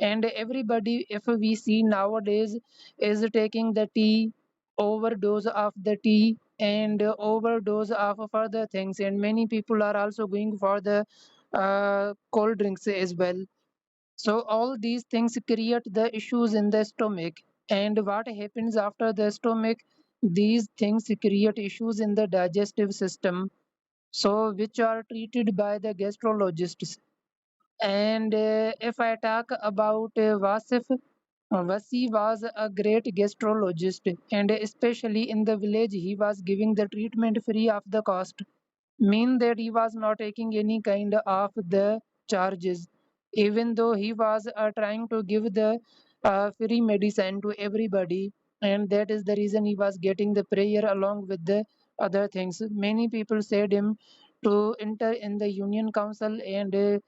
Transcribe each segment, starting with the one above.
And everybody, if we see nowadays, is taking the tea, overdose of the tea, and overdose of further things, and many people are also going for the cold drinks as well. So all these things create the issues in the stomach. And what happens after the stomach? These things create issues in the digestive system, so which are treated by the gastrologists. And if I talk about Wasif, Wasi was a great gastrologist, and especially in the village, he was giving the treatment free of the cost, mean that he was not taking any kind of the charges, even though he was trying to give the free medicine to everybody. And that is the reason he was getting the prayer along with the other things. Many people said him to enter in the union council and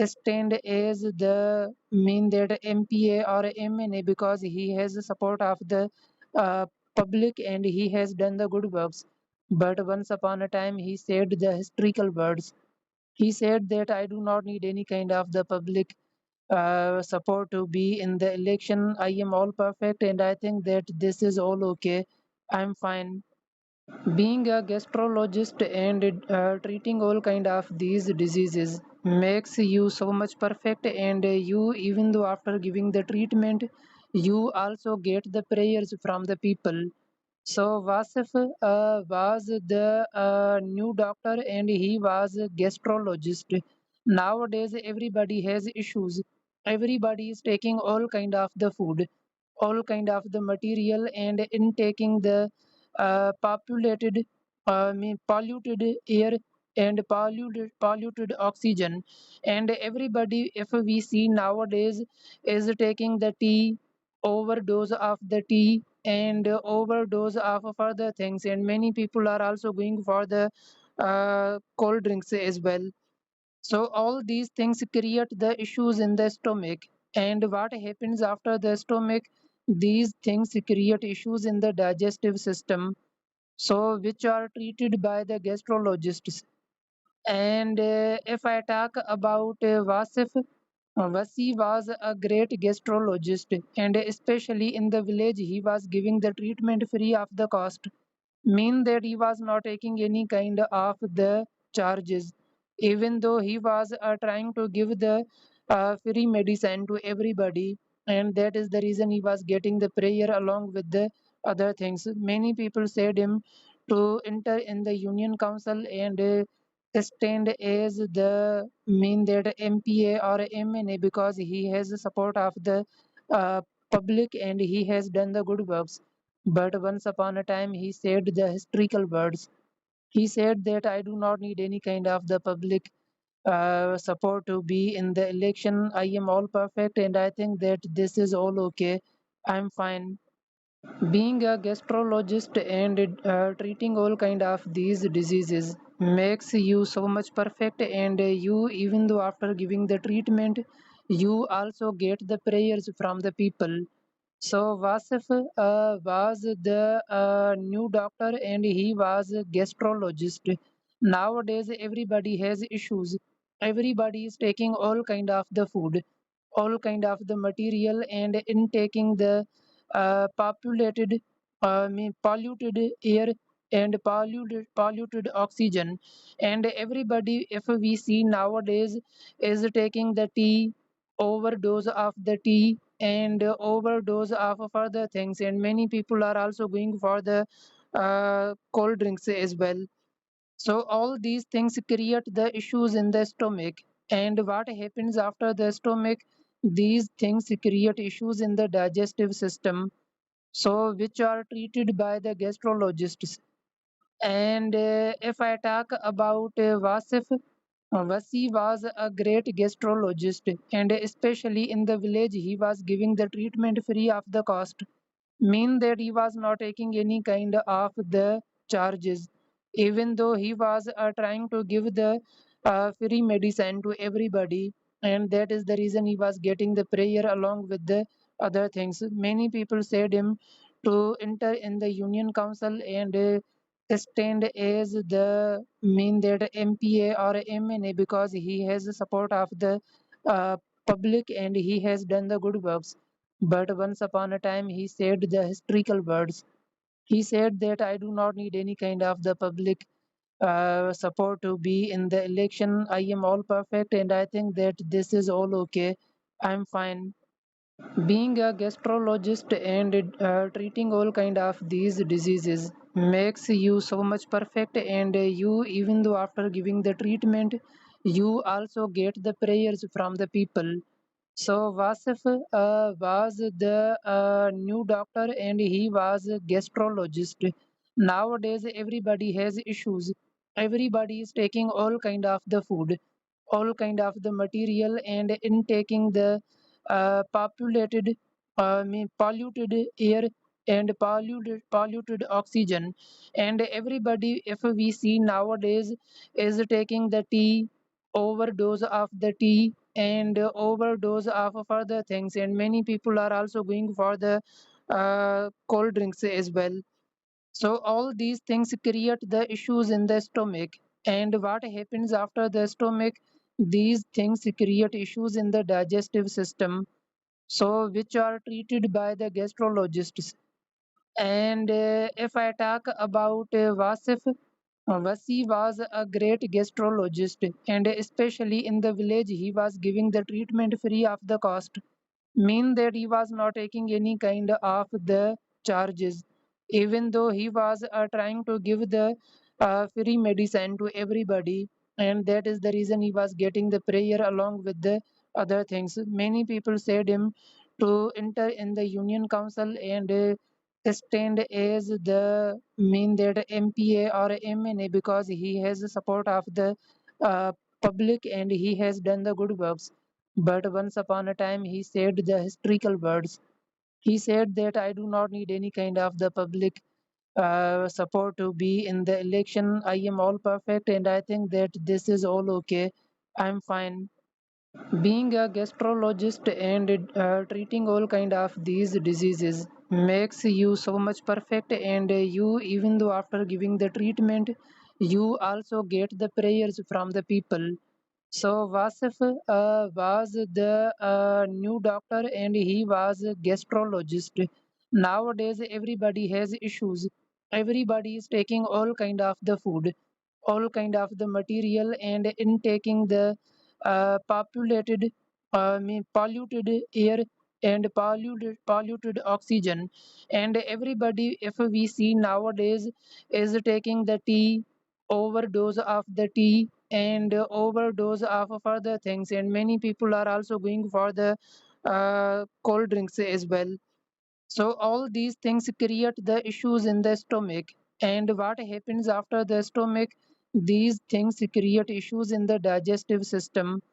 stand as the mean that MPA or MNA, because he has the support of the uh, public and he has done the good works. But once upon a time, he said the historical words. He said that I do not need any kind of the public support to be in the election. I am all perfect, and I think that this is all okay. I'm fine. Being a gastrologist and treating all kind of these diseases makes you so much perfect, and you, even though after giving the treatment, you also get the prayers from the people. So Vasif was the new doctor, and he was a gastrologist. Nowadays, everybody has issues. Everybody is taking all kind of the food, all kind of the material, and intaking the polluted air and polluted oxygen. And everybody, if we see nowadays, is taking the tea, overdose of the tea, and overdose of further things, and many people are also going for the cold drinks as well. So all these things create the issues in the stomach. And what happens after the stomach? These things create issues in the digestive system, so which are treated by the gastrologists. And if I talk about Wasif, Wasi was a great gastrologist, and especially in the village, he was giving the treatment free of the cost, mean that he was not taking any kind of the charges, even though he was trying to give the free medicine to everybody. And that is the reason he was getting the prayer along with the other things. Many people said him to enter in the union council and stand as the mean that MPA or MNA, because he has the support of the uh, public and he has done the good works. But once upon a time, he said the historical words. He said that I do not need any kind of the public support to be in the election. I am all perfect, and I think that this is all okay. I'm fine. Being a gastrologist and treating all kind of these diseases makes you so much perfect, and you, even though after giving the treatment, you also get the prayers from the people. So Vasif was the new doctor, and he was a gastrologist. Nowadays, everybody has issues. Everybody is taking all kind of the food, all kind of the material, and intaking the polluted air and polluted oxygen. And everybody, if we see nowadays, is taking the tea, overdose of the tea, and overdose of further things, and many people are also going for the cold drinks as well. So all these things create the issues in the stomach. And what happens after the stomach? These things create issues in the digestive system, so which are treated by the gastrologists. And if I talk about Wasif, Wasi was a great gastrologist, and especially in the village, he was giving the treatment free of the cost, mean that he was not taking any kind of the charges, even though he was trying to give the free medicine to everybody. And that is the reason he was getting the prayer along with the other things. Many people said him to enter in the union council and stand as the mean that MPA or MNA, because he has the support of the public and he has done the good works. But once upon a time he said the historical words. He said that I do not need any kind of the public support to be in the election. I am all perfect and I think that this is all okay. I'm fine. Being a gastrologist and treating all kind of these diseases makes you so much perfect, and you, even though after giving the treatment, you also get the prayers from the people. So Vasif was the new doctor and he was a gastrologist. Nowadays everybody has issues. Everybody is taking all kind of the food, all kind of the material, and intaking the populated, polluted air and polluted oxygen. And everybody, if we see nowadays, is taking the tea, overdose of the tea and overdose of further things, and many people are also going for the cold drinks as well. So all these things create the issues in the stomach. And what happens after the stomach, these things create issues in the digestive system, so which are treated by the gastrologists. And if I talk about Vasif, Vasi was a great gastrologist, and especially in the village, he was giving the treatment free of the cost, mean that he was not taking any kind of the charges, even though he was trying to give the free medicine to everybody. And that is the reason he was getting the prayer along with the other things. Many people said him to enter in the union council and stand as the mean that MPA or MNA, because he has the support of the uh, public and he has done the good works. But once upon a time, he said the historical words. He said that I do not need any kind of the public support to be in the election. I am all perfect and I think that this is all okay. I'm fine. Being a gastrologist and treating all kind of these diseases makes you so much perfect, and you, even though after giving the treatment, you also get the prayers from the people. So Vasif was the new doctor and he was a gastrologist. Nowadays everybody has issues. Everybody is taking all kind of the food, all kind of the material, and intaking the populated, polluted air and polluted oxygen. And everybody, if we see nowadays, is taking the tea, overdose of the tea and overdose of further things, and many people are also going for the cold drinks as well. So all these things create the issues in the stomach. And what happens after the stomach, these things create issues in the digestive system,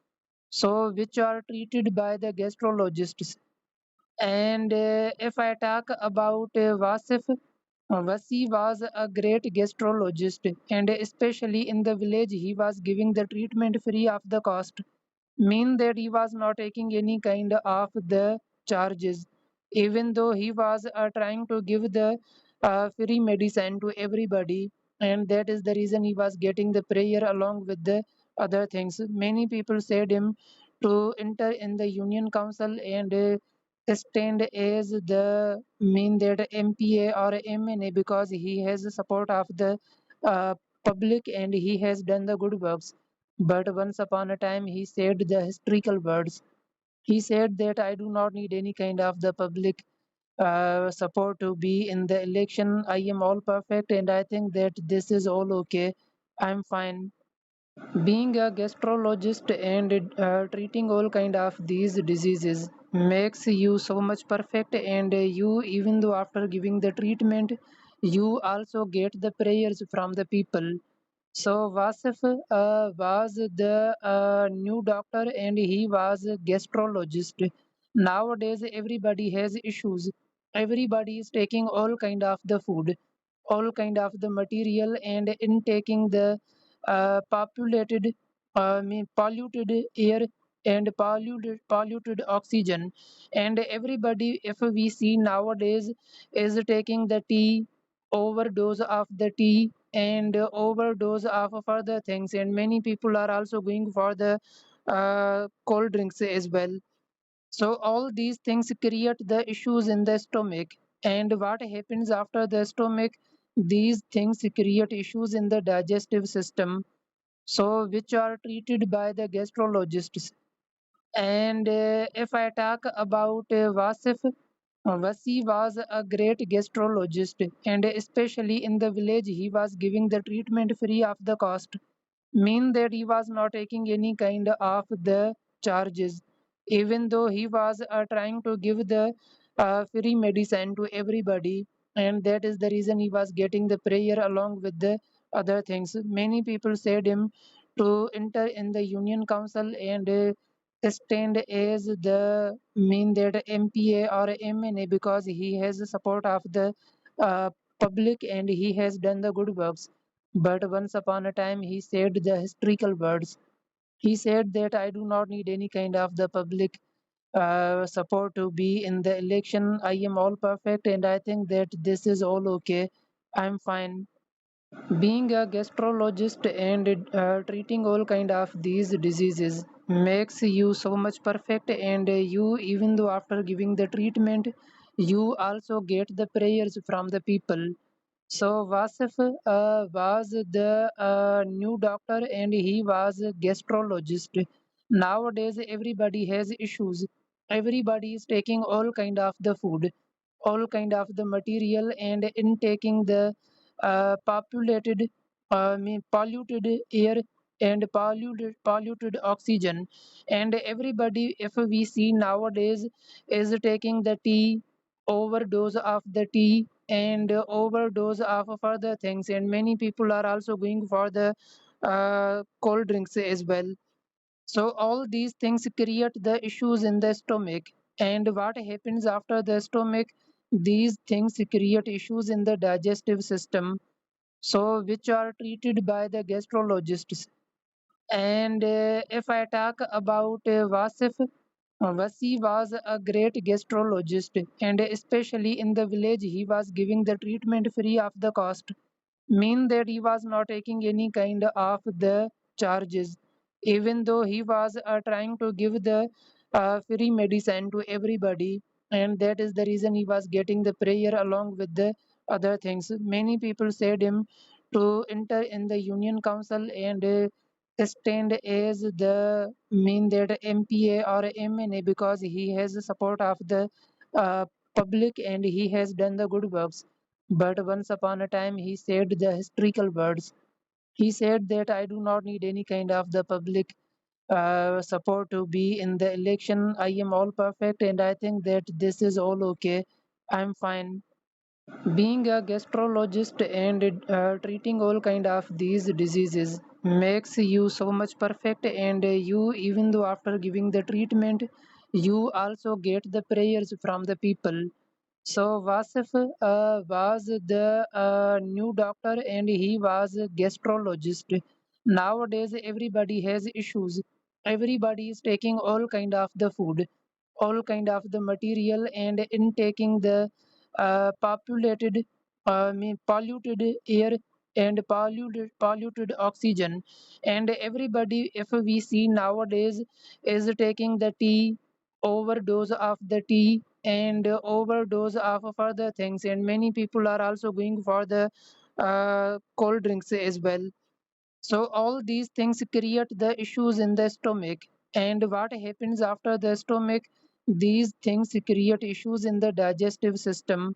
so which are treated by the gastrologists. And if I talk about Vasif, Vasi was a great gastrologist, and especially in the village, he was giving the treatment free of the cost, mean that he was not taking any kind of the charges, even though he was trying to give the free medicine to everybody. And that is the reason he was getting the prayer along with the other things. Many people said him to enter in the union council and stand as the mean that MPA or MNA, because he has the support of the uh, public and he has done the good works. But once upon a time, he said the historical words. He said that I do not need any kind of the public support to be in the election. I am all perfect and I think that this is all okay. I'm fine. Being a gastrologist and treating all kind of these diseases makes you so much perfect, and you, even though after giving the treatment, you also get the prayers from the people. So Vasif was the new doctor and he was a gastrologist. Nowadays everybody has issues. Everybody is taking all kind of the food, all kind of the material, and intaking the populated, polluted air and polluted oxygen. And everybody, if we see nowadays, is taking the tea, overdose of the tea and overdose of further things, and many people are also going for the cold drinks as well. So all these things create the issues in the stomach. And what happens after the stomach? These things create issues in the digestive system, so which are treated by the gastrologists. And if I talk about Wasif, Wasi was a great gastrologist, and especially in the village, he was giving the treatment free of the cost, mean that he was not taking any kind of the charges, even though he was trying to give the free medicine to everybody. And that is the reason he was getting the prayer along with the other things. Many people said him to enter in the union council and stand as the mean that MPA or MNA, because he has the support of the uh, public and he has done the good works. But once upon a time, he said the historical words. He said that I do not need any kind of the public support to be in the election. I am all perfect, and I think that this is all okay. I'm fine. Being a gastrologist and treating all kind of these diseases makes you so much perfect, and you, even though after giving the treatment, you also get the prayers from the people. So Vasif was the new doctor and he was a gastrologist. Nowadays everybody has issues. Everybody is taking all kind of the food, all kind of the material, and intaking the polluted air and polluted oxygen. And everybody, if we see nowadays, is taking the tea, overdose of the tea, and overdose of further things. And many people are also going for the cold drinks as well. So all these things create the issues in the stomach. And what happens after the stomach? These things create issues in the digestive system, so which are treated by the gastrologists. And if I talk about Wasif, Wasi was a great gastrologist, and especially in the village, he was giving the treatment free of the cost, mean that he was not taking any kind of the charges, even though he was trying to give the free medicine to everybody. And that is the reason he was getting the prayer along with the other things. Many people said him to enter in the union council and stand as the mean that MPA or MNA, because he has the support of the public and he has done the good works. But once upon a time, he said the historical words. He said that I do not need any kind of the public support to be in the election. I am all perfect, and I think that this is all okay. I'm fine. Being a gastrologist and treating all kind of these diseases makes you so much perfect, and you, even though after giving the treatment, you also get the prayers from the people. So Vasif was the new doctor and he was a gastrologist. Nowadays everybody has issues. Everybody is taking all kind of the food, all kind of the material, and intaking the populated, polluted air and polluted oxygen. And everybody, if we see nowadays, is taking the tea, overdose of the tea, and overdose of further things. And many people are also going for the cold drinks as well. So all these things create the issues in the stomach. And what happens after the stomach? These things create issues in the digestive system,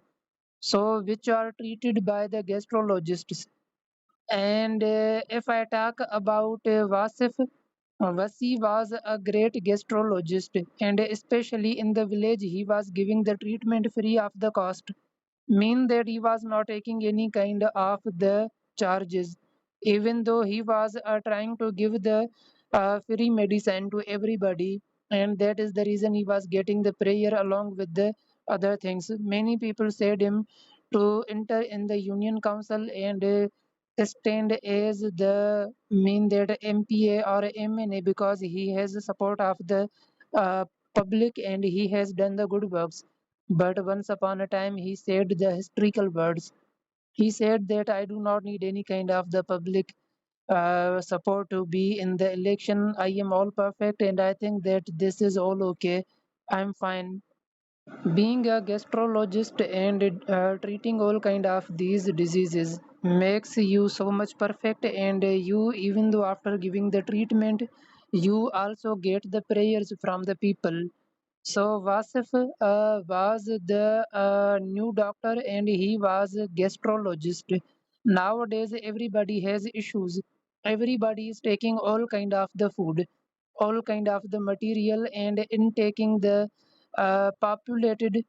so which are treated by the gastrologists. And if I talk about Wasif, Wasi was a great gastrologist, and especially in the village, he was giving the treatment free of the cost, mean that he was not taking any kind of the charges, even though he was trying to give the free medicine to everybody. And that is the reason he was getting the prayer along with the other things. Many people said him to enter in the union council and stand as the mean that MPA or MNA, because he has the support of the uh, public and he has done the good works. But once upon a time, he said the historical words. He said that I do not need any kind of the public support to be in the election. I am all perfect, and I think that this is all okay. I'm fine. Being a gastrologist and treating all kind of these diseases makes you so much perfect, and you, even though after giving the treatment, you also get the prayers from the people. So Vasif was the new doctor, and he was a gastrologist. Nowadays, everybody has issues. Everybody is taking all kind of the food, all kind of the material, and intaking the polluted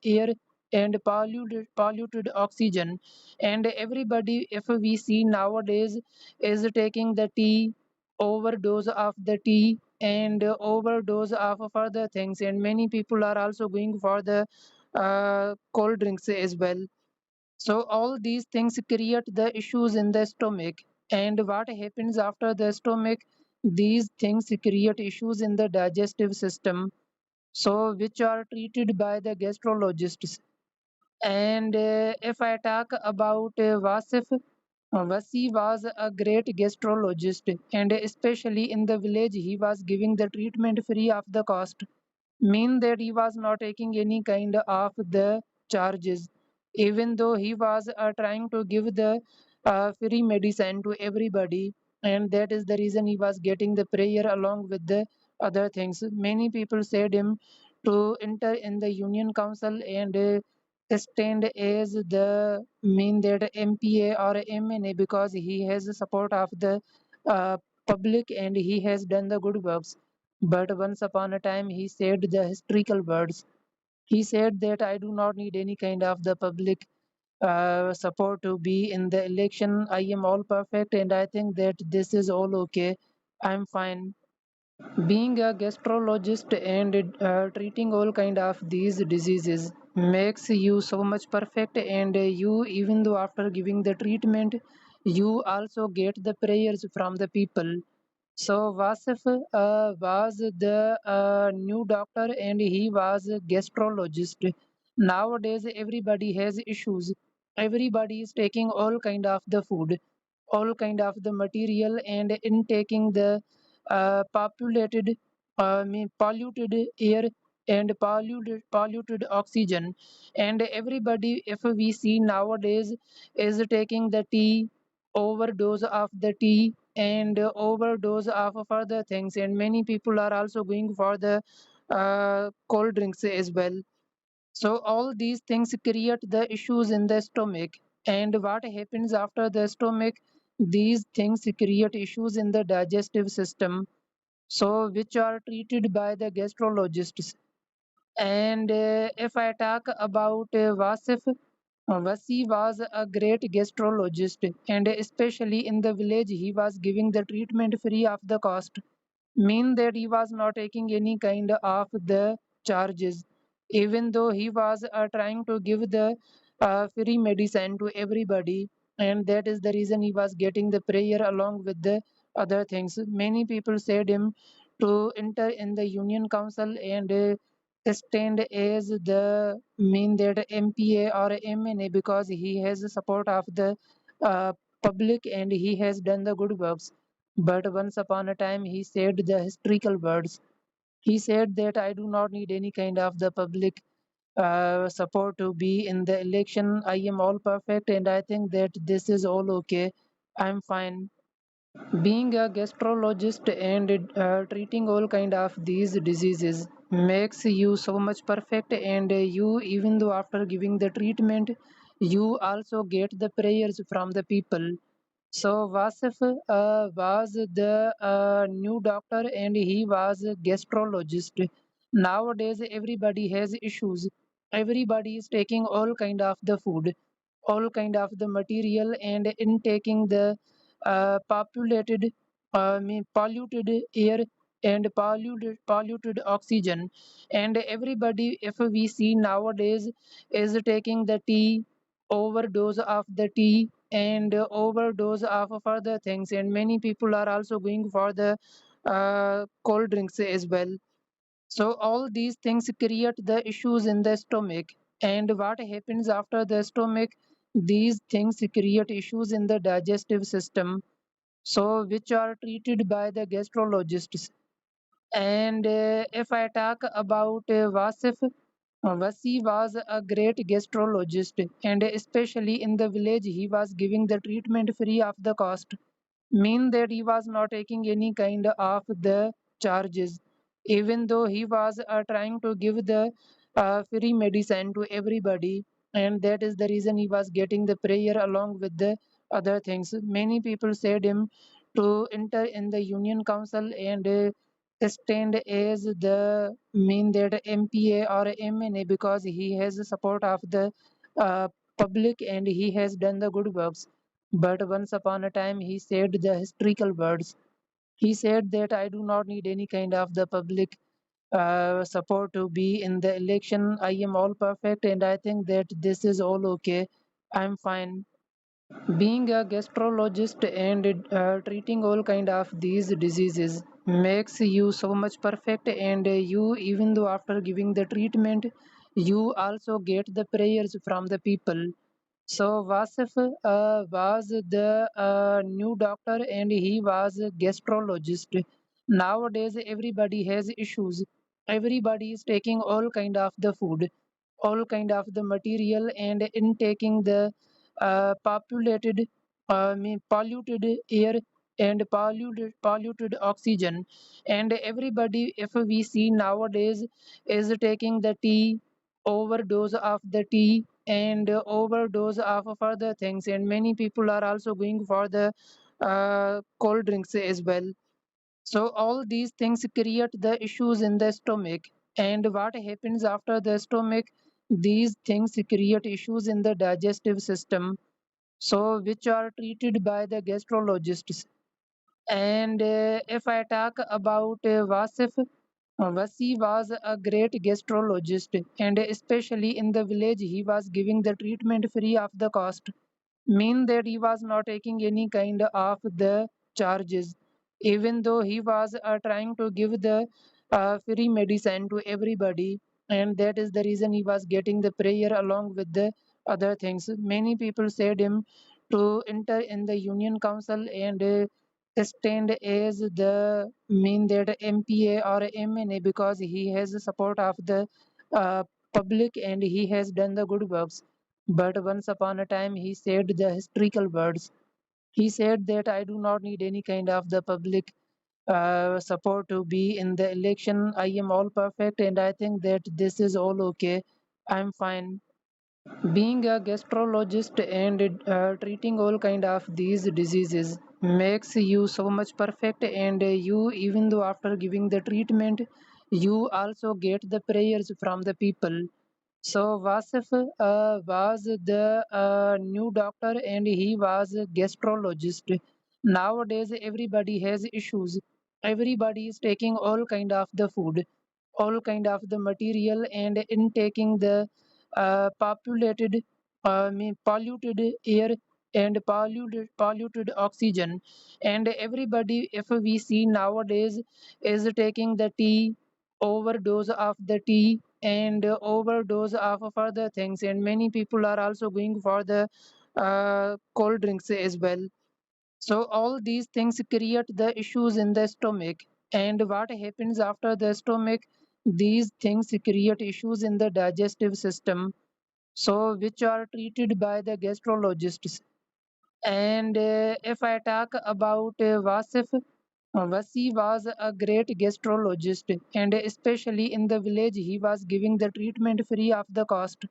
air and polluted oxygen. And everybody, if we see nowadays, is taking the tea, overdose of the tea, and overdose of further things, and many people are also going for the cold drinks as well. So all these things create the issues in the stomach. And what happens after the stomach, these things create issues in the digestive system, so which are treated by the gastrologists. And if I talk about Vasif, Vasi was a great gastrologist, and especially in the village, he was giving the treatment free of the cost, mean that he was not taking any kind of the charges, even though he was trying to give the free medicine to everybody. And that is the reason he was getting the prayer along with the other things. Many people said him to enter in the union council and stand as the mean that MPA or MNA, because he has the support of the public and he has done the good works. But once upon a time, he said the historical words. He said that I do not need any kind of the public support to be in the election. I am all perfect, and I think that this is all okay. I'm fine. Being a gastrologist and treating all kind of these diseases makes you so much perfect, and you, even though after giving the treatment, you also get the prayers from the people. So Vasif was the new doctor, and he was a gastrologist. Nowadays, everybody has issues. Everybody is taking all kind of the food, all kind of the material, and intaking the polluted air and polluted oxygen. And everybody, if we see nowadays, is taking the tea, overdose of the tea, and overdose of further things, and many people are also going for the cold drinks as well. So all these things create the issues in the stomach. And what happens after the stomach, these things create issues in the digestive system, so which are treated by the gastrologists. And if I talk about Vasif, Vasi was a great gastrologist, and especially in the village, he was giving the treatment free of the cost, mean that he was not taking any kind of the charges, even though he was trying to give the free medicine to everybody. And that is the reason he was getting the prayer along with the other things. Many people said him to enter in the union council and stand as the mean that MPA or MNA, because he has the support of the uh, public and he has done the good works. But once upon a time, he said the historical words. He said that I do not need any kind of the public support to be in the election. I am all perfect, and I think that this is all okay. I'm fine. Being a gastrologist and treating all kind of these diseases makes you so much perfect, and you, even though after giving the treatment, you also get the prayers from the people. So Vasif was the new doctor, and he was a gastrologist. Nowadays, everybody has issues. Everybody is taking all kind of the food, all kind of the material, and intaking the polluted air and polluted oxygen. And everybody, if we see nowadays, is taking the tea, overdose of the tea, and overdose of further things, and many people are also going for the cold drinks as well. So all these things create the issues in the stomach. And what happens after the stomach, These things create issues in the digestive system, so which are treated by the gastrologists. And if I talk about Wasif, Wasi was a great gastrologist, and especially in the village, he was giving the treatment free of the cost, mean that he was not taking any kind of the charges, even though he was trying to give the free medicine to everybody, and that is the reason he was getting the prayer along with the other things. Many people said him to enter in the union council and stand as the mean that MPA or MNA, because he has the support of the public and he has done the good works. But once upon a time, he said the historical words. He said that I do not need any kind of the public support to be in the election. I am all perfect, and I think that this is all okay. I'm fine. Being a gastrologist and treating all kind of these diseases makes you so much perfect, and you, even though after giving the treatment, you also get the prayers from the people. So Vasif was the new doctor and he was a gastrologist. Nowadays everybody has issues. Everybody is taking all kind of the food, all kind of the material, and intaking the polluted air and polluted oxygen. And everybody, if we see nowadays, is taking the tea, overdose of the tea, and overdose of further things, and many people are also going for the cold drinks as well. So all these things create the issues in the stomach. And what happens after the stomach? These things create issues in the digestive system, so which are treated by the gastrologists. And if I talk about Wasif, Wasi was a great gastrologist, and especially in the village, he was giving the treatment free of the cost, mean that he was not taking any kind of the charges, even though he was trying to give the free medicine to everybody, and that is the reason he was getting the prayer along with the other things. Many people said him to enter in the union council and stand as the mean that MPA or MNA, because he has the support of the uh, public and he has done the good works. But once upon a time, he said the historical words. He said that I do not need any kind of the public support to be in the election. I am all perfect, and I think that this is all okay. I'm fine. Being a gastrologist and treating all kind of these diseases makes you so much perfect, and you, even though after giving the treatment, you also get the prayers from the people. So Vasif was the new doctor and he was a gastrologist. Nowadays everybody has issues. Everybody is taking all kind of the food, all kind of the material, and intaking the polluted air and polluted oxygen. And everybody, if we see nowadays, is taking the tea, overdose of the tea, and overdose of further things, and many people are also going for the cold drinks as well. So all these things create the issues in the stomach. And what happens after the stomach? These things create issues in the digestive system, so which are treated by the gastrologists. And if I talk about Wasif, Wasi was a great gastrologist, and especially in the village, he was giving the treatment free of the cost,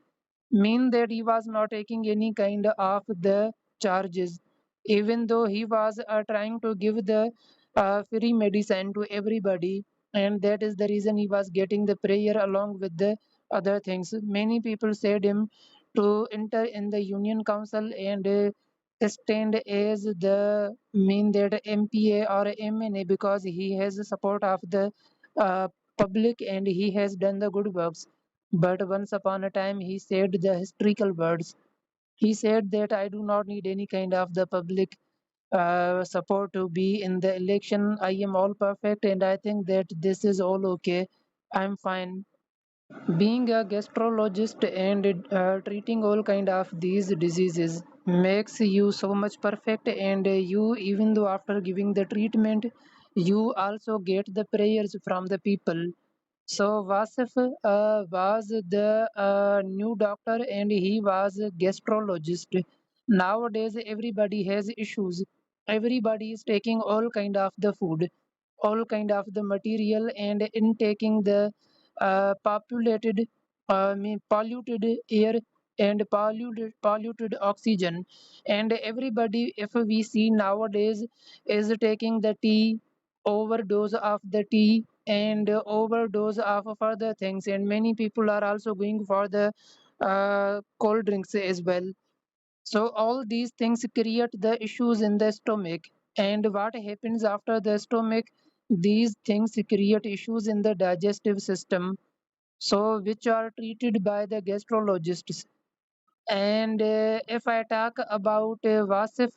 mean that he was not taking any kind of the charges, even though he was trying to give the free medicine to everybody, and that is the reason he was getting the prayer along with the other things. Many people said him to enter in the union council and stand as the mean that MPA or MNA, because he has the support of the public and he has done the good works. But once upon a time, he said the historical words. He said that I do not need any kind of the public support to be in the election. I am all perfect, and I think that this is all okay. I'm fine. Being a gastrologist and treating all kind of these diseases makes you so much perfect, and you, even though after giving the treatment, you also get the prayers from the people. So Vasif was the new doctor and he was a gastrologist. Nowadays everybody has issues. Everybody is taking all kind of the food, all kind of the material, and intaking the polluted air and polluted oxygen. And everybody, if we see nowadays, is taking the tea, overdose of the tea, and overdose of further things, and many people are also going for the cold drinks as well. So all these things create the issues in the stomach. And what happens after the stomach? These things create issues in the digestive system, so which are treated by the gastrologists. And if I talk about Vasif,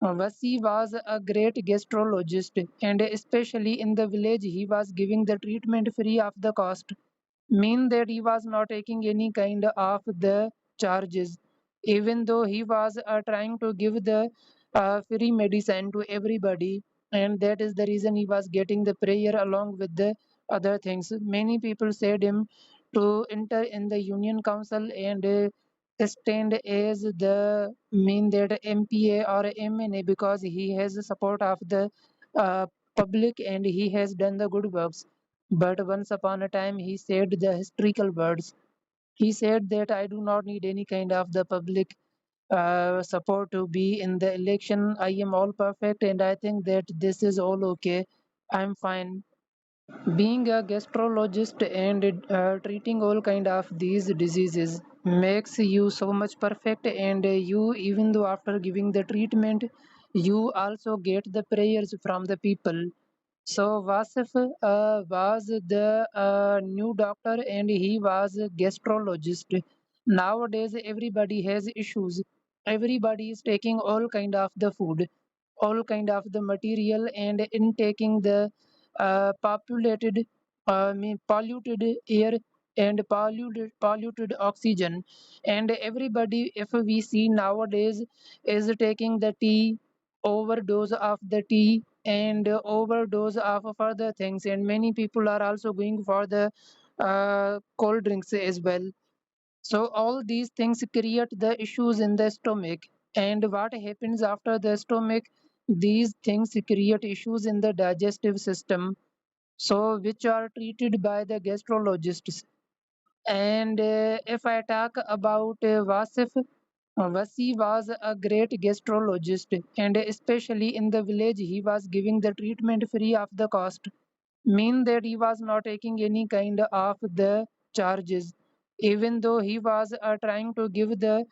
Vasi was a great gastrologist, and especially in the village, he was giving the treatment free of the cost, mean that he was not taking any kind of the charges, even though he was trying to give the free medicine to everybody. And that is the reason he was getting the prayer along with the other things. Many people said him to enter in the union council and stand as the mean that MPA or MNA, because he has the support of the uh, public and he has done the good works. But once upon a time, he said the historical words. He said that I do not need any kind of the public support to be in the election. I am all perfect, and I think that this is all okay. I'm fine. Being a gastrologist and treating all kind of these diseases makes you so much perfect, and you, even though after giving the treatment, you also get the prayers from the people. So Vasif was the new doctor and he was a gastrologist. Nowadays everybody has issues. Everybody is taking all kind of the food, all kind of the material, and intaking the polluted air and polluted oxygen. And everybody, if we see nowadays, is taking the tea, overdose of the tea, and overdose of further things, and many people are also going for the cold drinks as well. So all these things create the issues in the stomach. And what happens after the stomach? These things create issues in the digestive system, so which are treated by the gastrologists. And if I talk about Vasif, Vasi was a great gastrologist, and especially in the village, he was giving the treatment free of the cost, mean that he was not taking any kind of the charges, even though he was trying to give the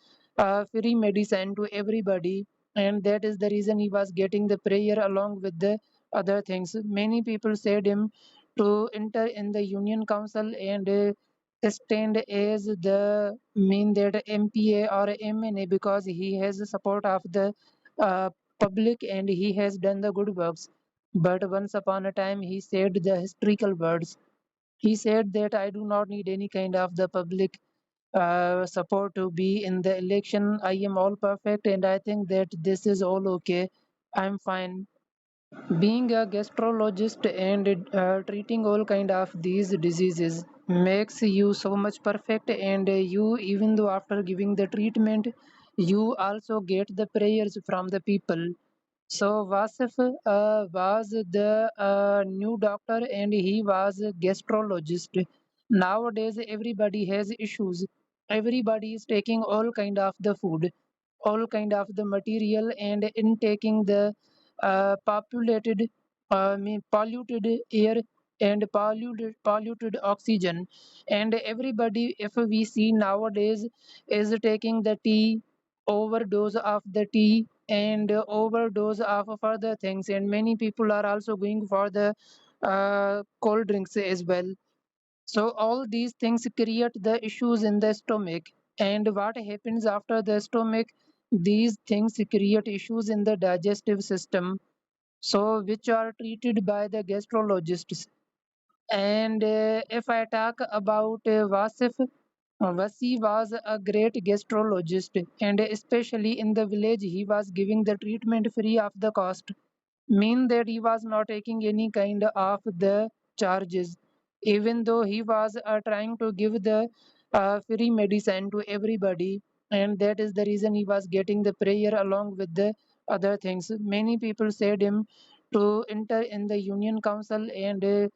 free medicine to everybody. And that is the reason he was getting the prayer along with the other things. Many people said him to enter in the union council and stand as the mean that MPA or MNA, because he has the support of the uh, public and he has done the good works. But once upon a time, he said the historical words. He said that I do not need any kind of the public support to be in the election. I am all perfect, and I think that this is all okay. I'm fine. Being a gastrologist and treating all kind of these diseases makes you so much perfect, and you, even though after giving the treatment, you also get the prayers from the people. So Vasif was the new doctor and he was a gastrologist. Nowadays everybody has issues. Everybody is taking all kind of the food, all kind of the material, and intaking the polluted air and polluted oxygen. And everybody, if we see nowadays, is taking the tea, overdose of the tea, and overdose of further things, and many people are also going for the cold drinks as well. So all these things create the issues in the stomach. And what happens after the stomach? These things create issues in the digestive system, so which are treated by the gastrologists. And if I talk about Wasif, Wasi was a great gastrologist, and especially in the village, he was giving the treatment free of the cost, mean that he was not taking any kind of the charges, even though he was trying to give the free medicine to everybody, and that is the reason he was getting the prayer along with the other things. Many people said him to enter in the union council and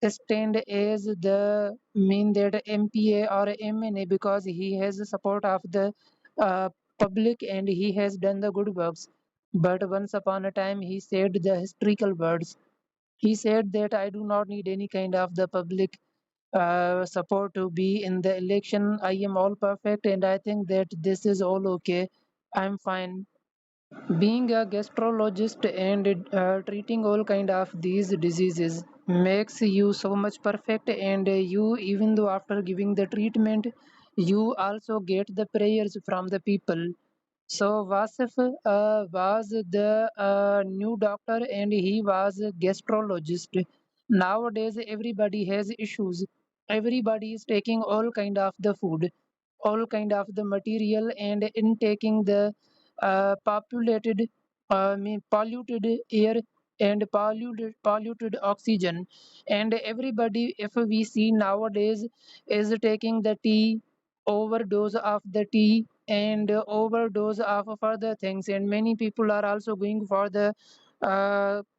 stand as the mean that MPA or MNA, because he has the support of the uh, public and he has done the good works. But once upon a time, he said the historical words. He said that I do not need any kind of the public support to be in the election. I am all perfect, and I think that this is all okay. I'm fine. Being a gastrologist and treating all kind of these diseases makes you so much perfect, and you, even though after giving the treatment, you also get the prayers from the people. So Vasif was the new doctor and he was a gastrologist. Nowadays everybody has issues. Everybody is taking all kind of the food, all kind of the material, and intaking the populated, polluted air and polluted oxygen. And everybody, if we see nowadays, is taking the tea, overdose of the tea and overdose of further things, and many people are also going for the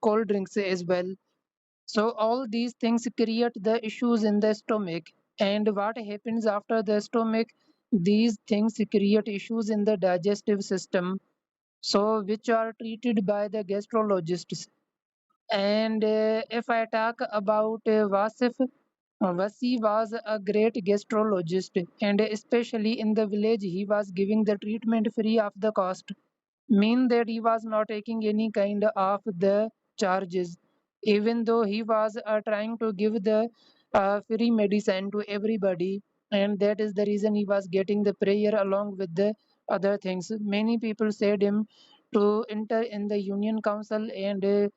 cold drinks as well. So all these things create the issues in the stomach, and what happens after the stomach, these things create issues in the digestive system, so which are treated by the gastrologists. And if I talk about Wasif, Wasi was a great gastrologist, and especially in the village, he was giving the treatment free of the cost, mean that he was not taking any kind of the charges, even though he was trying to give the free medicine to everybody, and that is the reason he was getting the prayer along with the other things. Many people said him to enter in the union council and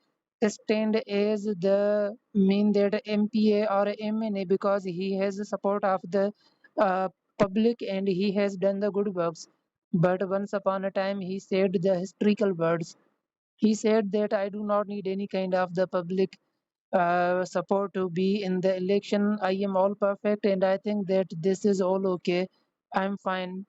stand as the mean that MPA or MNA, because he has the support of the public and he has done the good works. But once upon a time, he said the historical words. He said that I do not need any kind of the public support to be in the election. I am all perfect, and I think that this is all okay. I'm fine.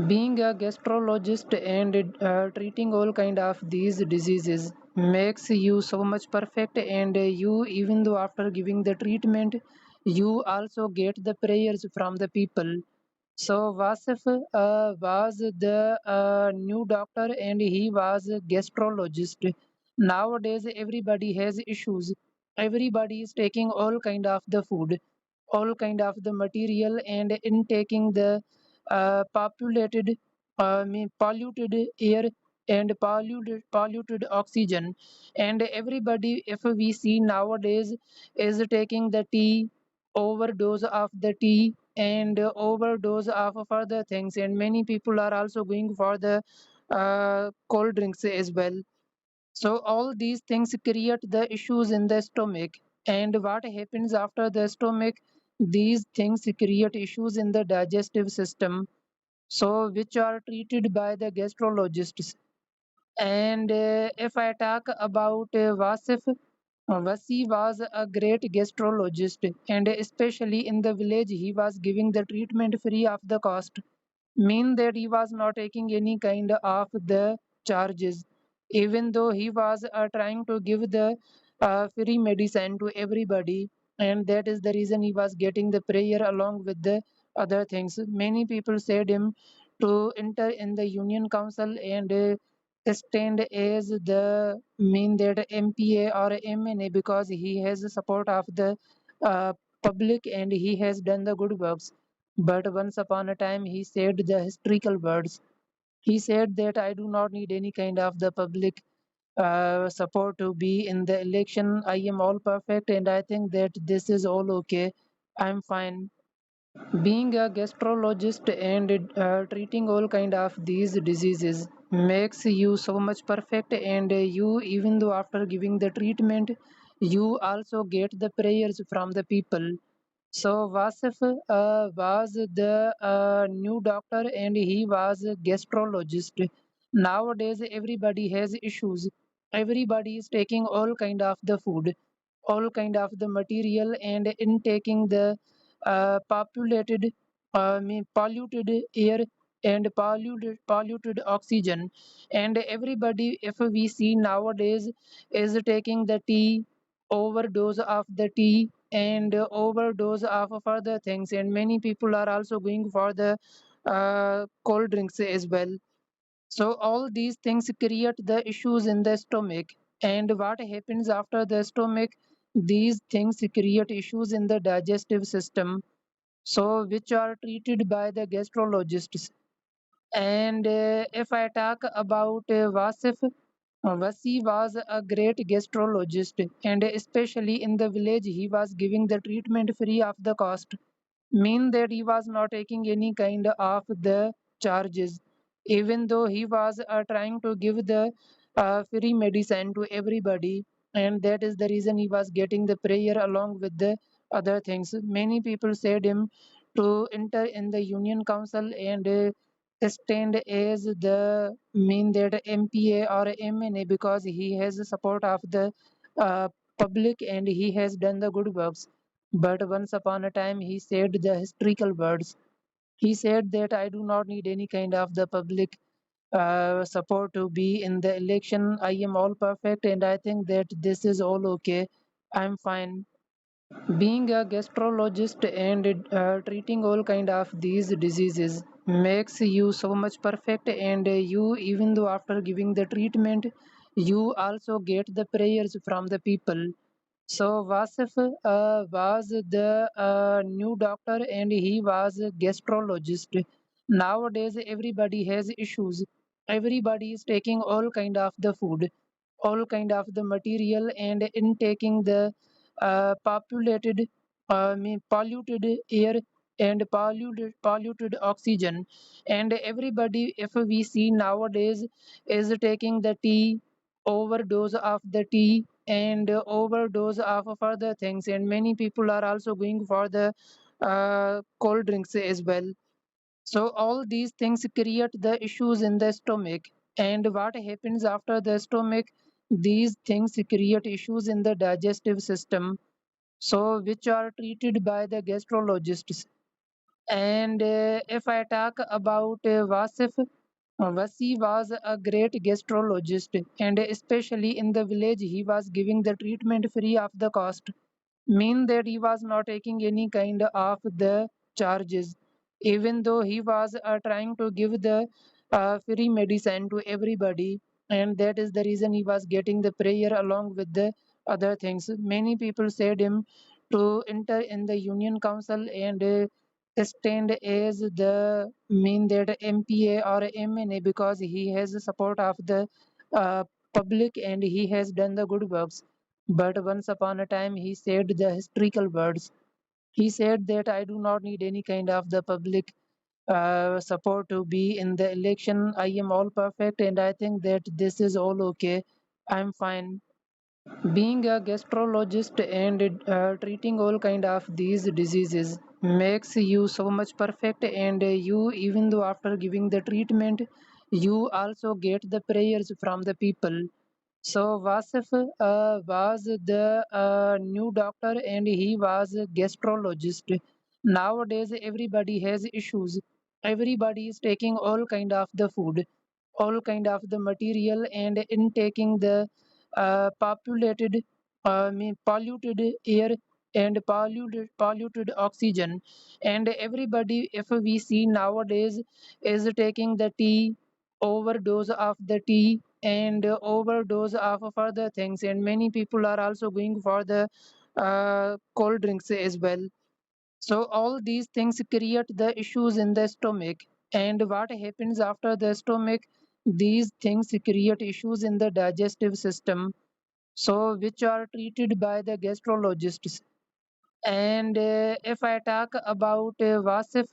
Being a gastrologist and treating all kind of these diseases makes you so much perfect, and you, even though after giving the treatment, you also get the prayers from the people. So Vasif was the new doctor and he was a gastrologist. Nowadays everybody has issues. Everybody is taking all kind of the food, all kind of the material, and intaking the polluted air and polluted oxygen. And everybody, if we see nowadays, is taking the tea, overdose of the tea and overdose of further things, and many people are also going for the cold drinks as well. So all these things create the issues in the stomach, and what happens after the stomach, these things create issues in the digestive system, so which are treated by the gastrologists. And if I talk about Vasif, Vasi was a great gastrologist, and especially in the village, he was giving the treatment free of the cost, mean that he was not taking any kind of the charges, even though he was trying to give the free medicine to everybody, and that is the reason he was getting the prayer along with the other things. Many people said him to enter in the union council and stand as the mean that MPA or MNA, because he has the support of the public and he has done the good works. But once upon a time, he said the historical words. He said that I do not need any kind of the public support to be in the election. I am all perfect, and I think that this is all okay. I'm fine. Being a gastrologist and treating all kind of these diseases makes you so much perfect, and you, even though after giving the treatment, You also get the prayers from the people. So Vasif was the new doctor and he was a gastrologist. Nowadays everybody has issues. Everybody is taking all kind of the food, all kind of the material and intaking the populated, polluted air and polluted oxygen. And everybody, if we see nowadays, is taking the tea, overdose of the tea and overdose of further things, and many people are also going for the cold drinks as well. So all these things create the issues in the stomach. And what happens after the stomach, these things create issues in the digestive system, so which are treated by the gastrologists. And if I talk about Vasif, Vasi was a great gastrologist, and especially in the village, he was giving the treatment free of the cost, mean that he was not taking any kind of the charges, even though he was trying to give the free medicine to everybody. And that is the reason he was getting the prayer along with the other things. Many people said him to enter in the union council and stand as the mean that MPA or MNA, because he has the support of the uh, public and he has done the good works. But once upon a time, he said the historical words. He said that I do not need any kind of the public support to be in the election. I am all perfect, and I think that this is all okay. I'm fine. Being a gastrologist and treating all kind of these diseases makes you so much perfect, and you, even though after giving the treatment, you also get the prayers from the people. So Vasif was the new doctor and he was a gastrologist. Nowadays everybody has issues. Everybody is taking all kind of the food, all kind of the material and intaking the polluted air and polluted oxygen. And everybody, if we see nowadays, is taking the tea, overdose of the tea and overdose of further things, and many people are also going for the cold drinks as well. So all these things create the issues in the stomach. And what happens after the stomach, these things create issues in the digestive system, so which are treated by the gastrologists. And if I talk about Vasif, Vasi was a great gastrologist, and especially in the village, he was giving the treatment free of the cost, mean that he was not taking any kind of the charges, even though he was trying to give the free medicine to everybody. And that is the reason he was getting the prayer along with the other things. Many people said him to enter in the union council and stand as the mean that MPA or MNA, because he has the support of the public and he has done the good works. But once upon a time, he said the historical words. He said that I do not need any kind of the public support to be in the election. I am all perfect, and I think that this is all okay. I'm fine. Being a gastrologist and treating all kind of these diseases makes you so much perfect, and you, even though after giving the treatment, you also get the prayers from the people. So Vasif was the new doctor and he was a gastrologist. Nowadays everybody has issues. Everybody is taking all kind of the food, all kind of the material and intaking the populated, polluted air and polluted oxygen. And everybody, if we see nowadays, is taking the tea, overdose of the tea and overdose of further things, and many people are also going for the cold drinks as well. So all these things create the issues in the stomach. And what happens after the stomach, these things create issues in the digestive system, so which are treated by the gastrologists. And if I talk about Vasif,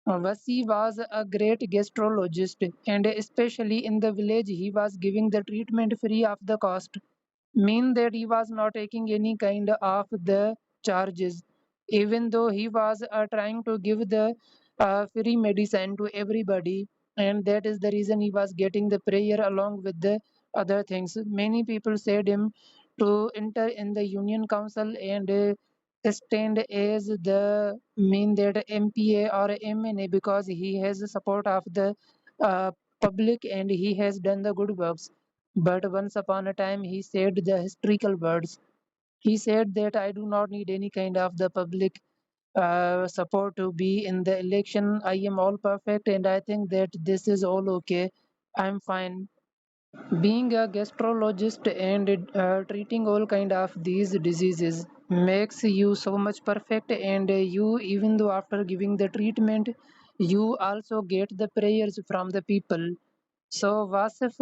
Vasi was a great gastrologist, and especially in the village, he was giving the treatment free of the cost, mean that he was not taking any kind of the charges, even though he was trying to give the free medicine to everybody, and that is the reason he was getting the prayer along with the other things. Many people said him to enter in the union council and stand as the mean that MPA or MNA, because he has the support of the uh, public and he has done the good works. But once upon a time, he said the historical words. He said that I do not need any kind of the public support to be in the election. I am all perfect, and I think that this is all okay. I'm fine. Being a gastrologist and treating all kind of these diseases makes you so much perfect, and you, even though after giving the treatment, you also get the prayers from the people. So Vasif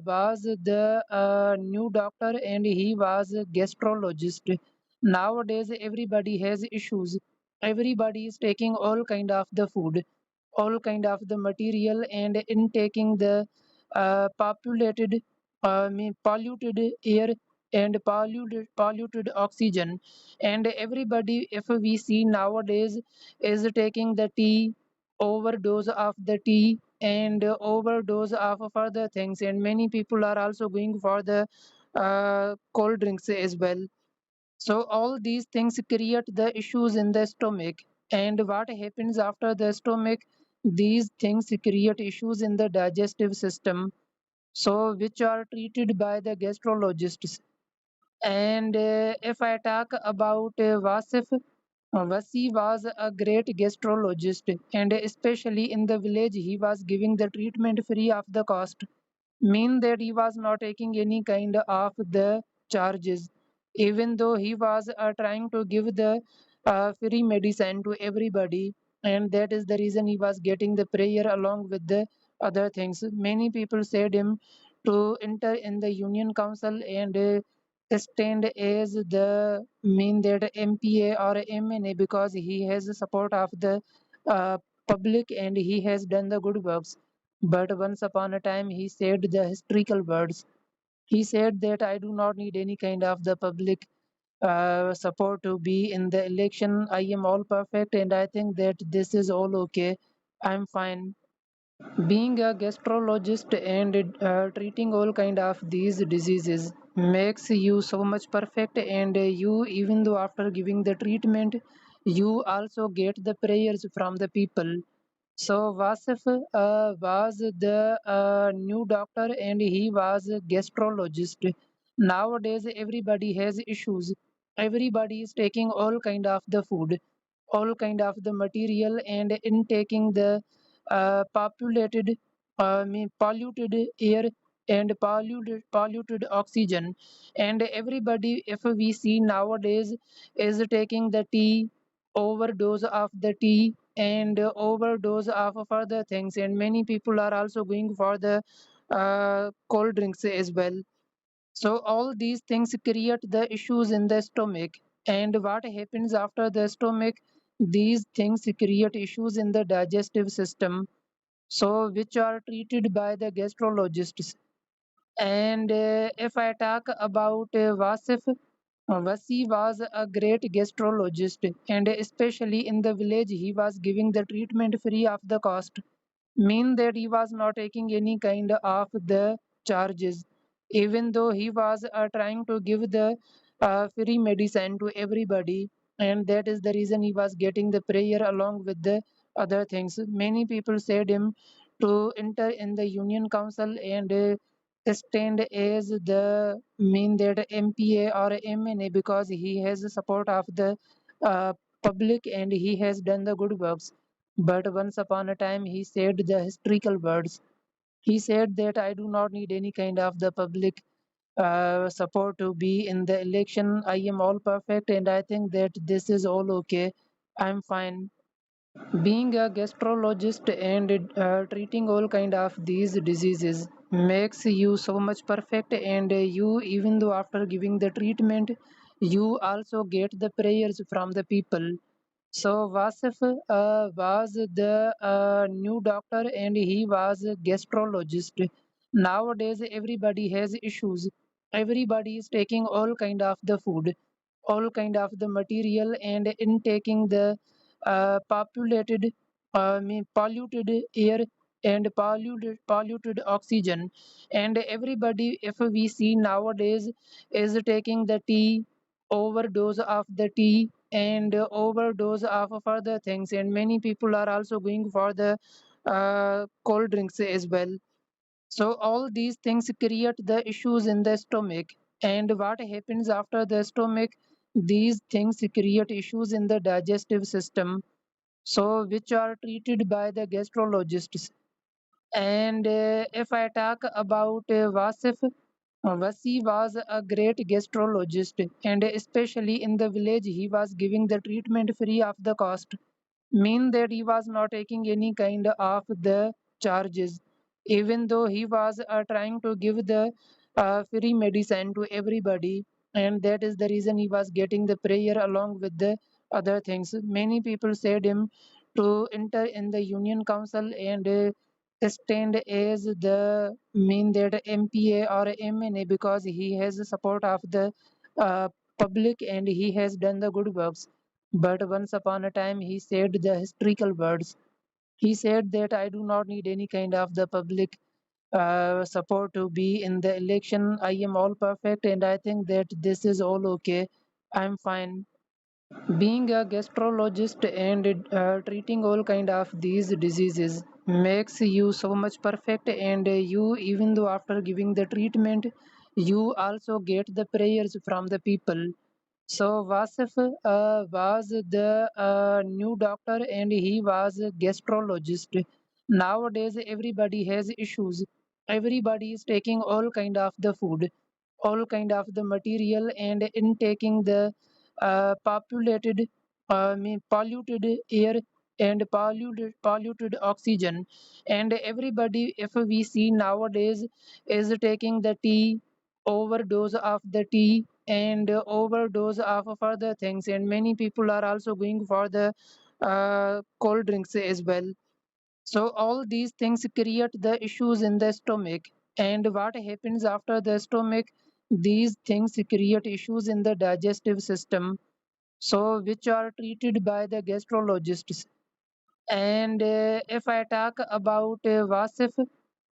was the new doctor and he was a gastrologist. Nowadays everybody has issues. Everybody is taking all kind of the food, all kind of the material, and intaking the polluted air and polluted oxygen. And everybody, if we see nowadays, is taking the tea, overdose of the tea and overdose of further things, and many people are also going for the cold drinks as well. So all these things create the issues in the stomach, and what happens after the stomach, these things create issues in the digestive system, so which are treated by the gastrologists. And if I talk about Vasif, Vasi was a great gastrologist, and especially in the village, he was giving the treatment free of the cost, mean that he was not taking any kind of the charges, even though he was trying to give the free medicine to everybody, and that is the reason he was getting the prayer along with the other things. Many people said him to enter in the union council and stand as the mean that MPA or MNA, because he has the support of the public and he has done the good works. But once upon a time, he said the historical words. He said that I do not need any kind of the public support to be in the election. I am all perfect, and I think that this is all okay. I'm fine. Being a gastrologist and treating all kind of these diseases makes you so much perfect, and you, even though after giving the treatment, you also get the prayers from the people. So Vasif was the new doctor and he was a gastrologist. Nowadays everybody has issues. Everybody is taking all kind of the food, all kind of the material, and intaking the polluted air and polluted oxygen. And everybody, if we see nowadays, is taking the tea, overdose of the tea and overdose of further things, and many people are also going for the cold drinks as well. So all these things create the issues in the stomach, and what happens after the stomach, these things create issues in the digestive system, so which are treated by the gastrologists. And if I talk about Vasif, Vasi was a great gastrologist, and especially in the village, he was giving the treatment free of the cost, mean that he was not taking any kind of the charges, even though he was trying to give the free medicine to everybody, and that is the reason he was getting the prayer along with the other things. Many people said him to enter in the union council and stand as the mean that MPA or MNA, because he has the support of the uh, public and he has done the good works. But once upon a time, he said the historical words. He said that I do not need any kind of the public support to be in the election. I am all perfect, and I think that this is all okay. I'm fine. Being a gastrologist and treating all kind of these diseases makes you so much perfect, and you, even though after giving the treatment, you also get the prayers from the people. So Vasif was the new doctor and he was a gastrologist. Nowadays everybody has issues. everybody is taking all kind of the food, all kind of the material, and intaking the polluted air and polluted oxygen. And everybody, if we see nowadays, is taking the tea, overdose of the tea, and overdose of further things, and many people are also going for the cold drinks as well. So all these things create the issues in the stomach. And what happens after the stomach? These things create issues in the digestive system, so which are treated by the gastrologists. And if I talk about Wasif, Wasi was a great gastrologist, and especially in the village, he was giving the treatment free of the cost, mean that he was not taking any kind of the charges, even though he was trying to give the free medicine to everybody. And that is the reason he was getting the prayer along with the other things. Many people said him to enter in the union council and stand as the mean that MPA or MNA, because he has the support of the public and he has done the good works. But once upon a time, he said the historical words. He said that I do not need any kind of the public support to be in the election. I am all perfect, and I think that this is all okay. I'm fine. Being a gastrologist and treating all kind of these diseases makes you so much perfect, and you, even though after giving the treatment, you also get the prayers from the people. So Vasif was the new doctor, and he was a gastrologist. Nowadays, everybody has issues. Everybody is taking all kind of the food, all kind of the material, and intaking the polluted air and polluted oxygen. And everybody, if we see nowadays, is taking the tea, overdose of the tea, and overdose of further things, and many people are also going for the cold drinks as well. So all these things create the issues in the stomach. And what happens after the stomach? These things create issues in the digestive system, so which are treated by the gastrologists. And if I talk about Wasif,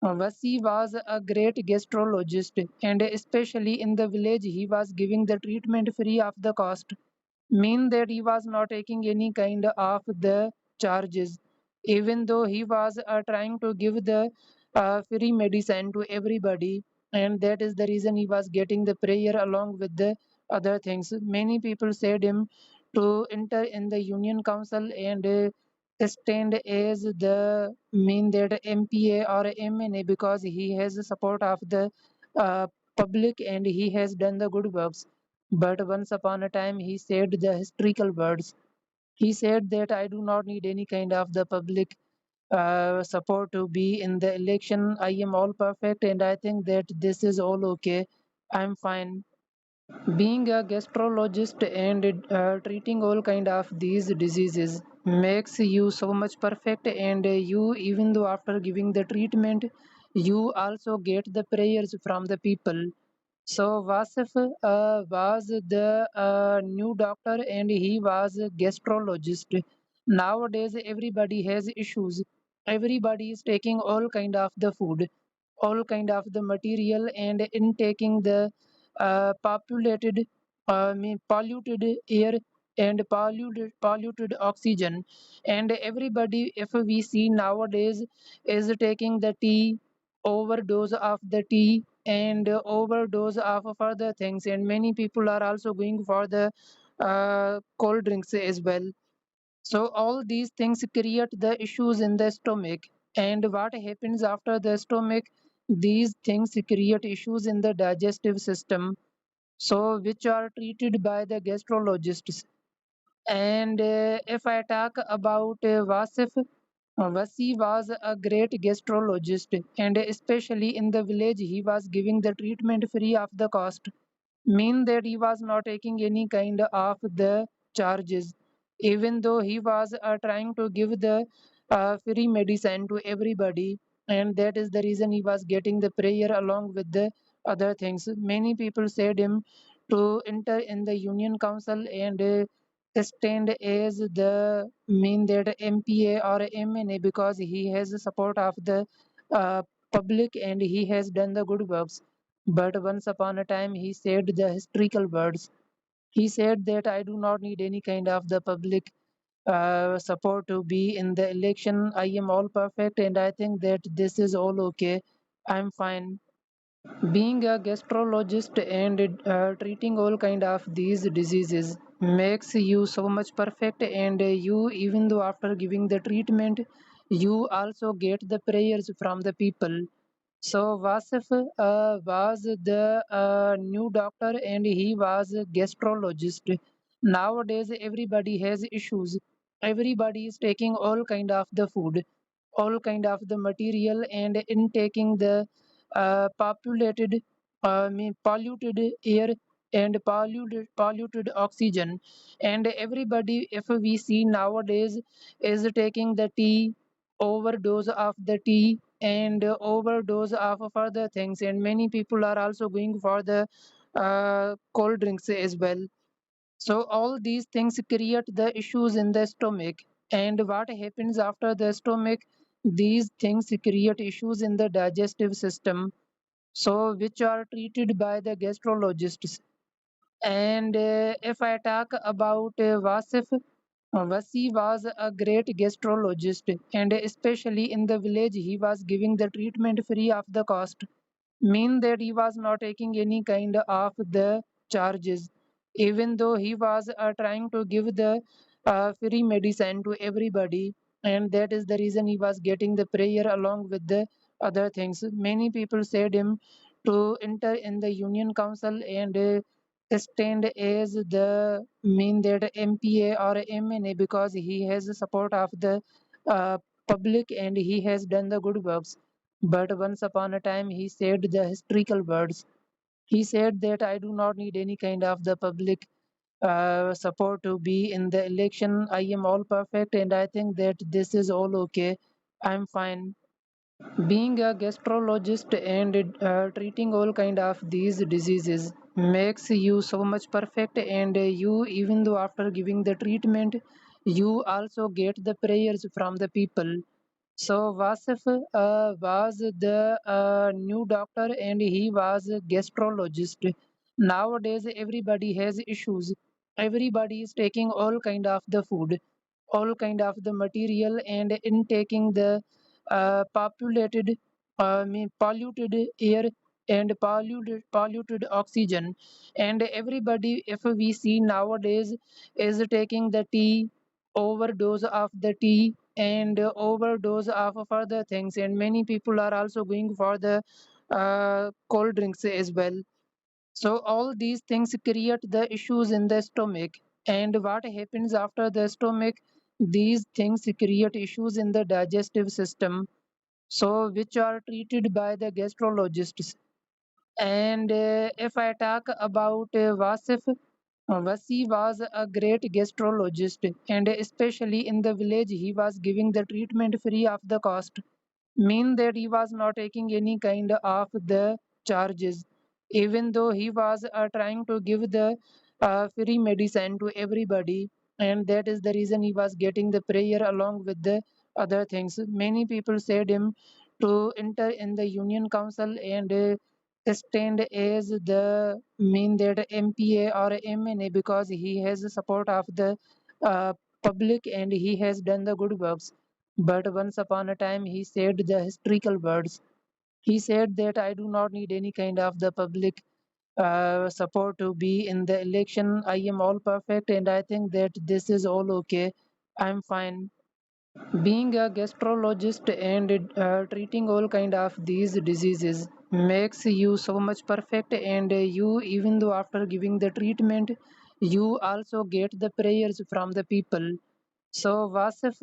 Wasi was a great gastrologist, and especially in the village, he was giving the treatment free of the cost, mean that he was not taking any kind of the charges, even though he was trying to give the free medicine to everybody. And that is the reason he was getting the prayer along with the other things. Many people said him to enter in the union council and stand as the mean that MPA or MNA, because he has the support of the uh, public and he has done the good works. But once upon a time, he said the historical words. He said that I do not need any kind of the public support to be in the election. I am all perfect, and I think that this is all okay. I'm fine. Being a gastrologist and treating all kind of these diseases makes you so much perfect, and you, even though after giving the treatment, you also get the prayers from the people. So Vasif was the new doctor, and he was a gastrologist. Nowadays, everybody has issues. Everybody is taking all kind of the food, all kind of the material, and intaking the polluted air and polluted oxygen. And everybody, if we see nowadays, is taking the tea, overdose of the tea, and overdose of further things, and many people are also going for the cold drinks as well. So all these things create the issues in the stomach. And what happens after the stomach? These things create issues in the digestive system, so which are treated by the gastrologists. And if I talk about Wasif, Wasi was a great gastrologist, and especially in the village, he was giving the treatment free of the cost, mean that he was not taking any kind of the charges, even though he was trying to give the free medicine to everybody. And that is the reason he was getting the prayer along with the other things. Many people said him to enter in the Union Council and stand as the mean that MPA or MNA because he has the support of the public and he has done the good works. But once upon a time, he said the historical words. He said that I do not need any kind of the public support to be in the election. I am all perfect, and I think that this is all okay. I'm fine. Being a gastrologist and treating all kind of these diseases makes you so much perfect, and you even though after giving the treatment, you also get the prayers from the people. So Vasif was the new doctor and he was a gastrologist. Nowadays everybody has issues. Everybody is taking all kind of the food, all kind of the material and intaking the polluted air and polluted oxygen. And everybody, if we see nowadays, is taking the tea, overdose of the tea and overdose of further things, and many people are also going for the cold drinks as well. So all these things create the issues in the stomach, and what happens after the stomach, these things create issues in the digestive system, so which are treated by the gastrologists. And if I talk about Wasif, Vasi was a great gastrologist, and especially in the village, he was giving the treatment free of the cost, mean that he was not taking any kind of the charges, even though he was trying to give the free medicine to everybody, and that is the reason he was getting the prayer along with the other things. Many people said him to enter in the Union Council and stand as the mean that MPA or MNA because he has the support of the uh, public and he has done the good works. But once upon a time, he said the historical words. He said that I do not need any kind of the public support to be in the election. I am all perfect, and I think that this is all okay. I'm fine. Being a gastrologist and treating all kind of these diseases makes you so much perfect, and you even though after giving the treatment, you also get the prayers from the people. So Vasif was the new doctor and he was a gastrologist. Nowadays everybody has issues. Everybody is taking all kind of the food, all kind of the material and intaking the polluted air and polluted oxygen. And everybody, if we see nowadays, is taking the tea, overdose of the tea and overdose of further things, and many people are also going for the cold drinks as well. So all these things create the issues in the stomach, and what happens after the stomach, these things create issues in the digestive system, so which are treated by the gastrologists. And if I talk about Vasif, Vasi was a great gastrologist, and especially in the village, he was giving the treatment free of the cost, mean that he was not taking any kind of the charges, even though he was trying to give the free medicine to everybody, and that is the reason he was getting the prayer along with the other things. Many people said him to enter in the Union Council and stand as the mean that MPA or MNA because he has the support of the public and he has done the good works. But once upon a time, he said the historical words. He said that I do not need any kind of the public support to be in the election. I am all perfect, and I think that this is all okay. I'm fine. Being a gastrologist and treating all kind of these diseases makes you so much perfect, and you even though after giving the treatment, you also get the prayers from the people. So Vasif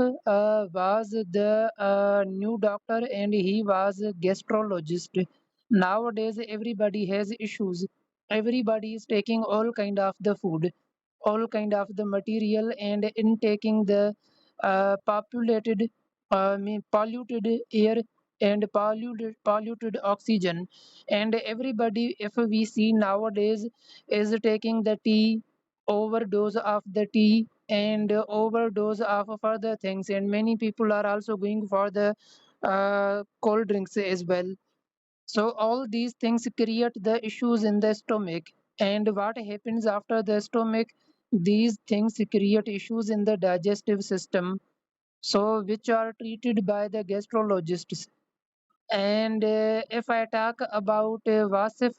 was the new doctor and he was a gastrologist. Nowadays everybody has issues. Everybody is taking all kind of the food, all kind of the material and intaking the polluted air and polluted oxygen. And everybody, if we see nowadays, is taking the tea, overdose of the tea, and overdose of further things. And many people are also going for the cold drinks as well. So all these things create the issues in the stomach. And what happens after the stomach? These things create issues in the digestive system, so which are treated by the gastrologists. And if I talk about Wasif,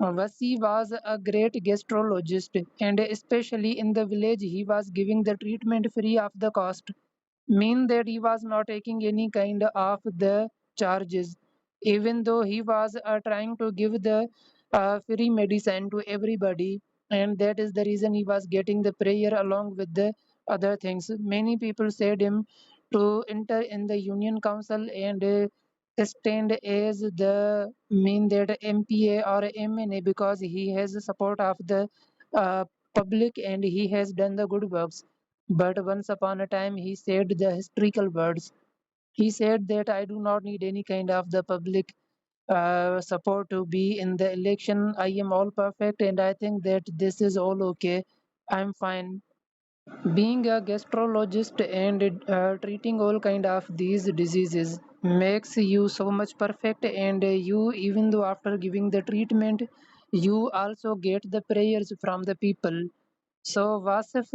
Wasi was a great gastrologist, and especially in the village, he was giving the treatment free of the cost, mean that he was not taking any kind of the charges, even though he was trying to give the free medicine to everybody. And that is the reason he was getting the prayer along with the other things. Many people said him to enter in the union council and stand as the mean that MPA or MNA, because he has the support of the uh, public and he has done the good works. But once upon a time, he said the historical words. He said that I do not need any kind of the public support to be in the election. I am all perfect, and I think that this is all okay. I'm fine. Being a gastrologist and treating all kind of these diseases makes you so much perfect, and you, even though after giving the treatment, you also get the prayers from the people. So Vasif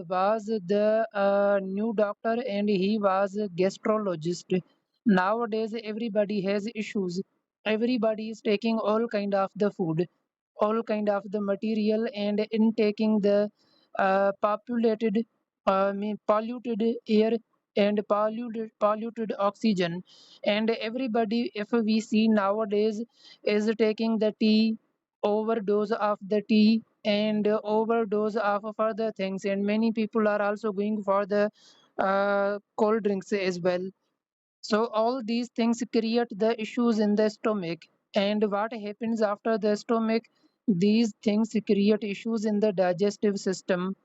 was the new doctor and he was a gastrologist. Nowadays everybody has issues. Everybody is taking all kind of the food, all kind of the material, and intaking the populated, polluted air and polluted oxygen. And everybody, if we see nowadays, is taking the tea, overdose of the tea, and overdose of further things. And many people are also going for the cold drinks as well. So all these things create the issues in the stomach. And what happens after the stomach? These things create issues in the digestive system,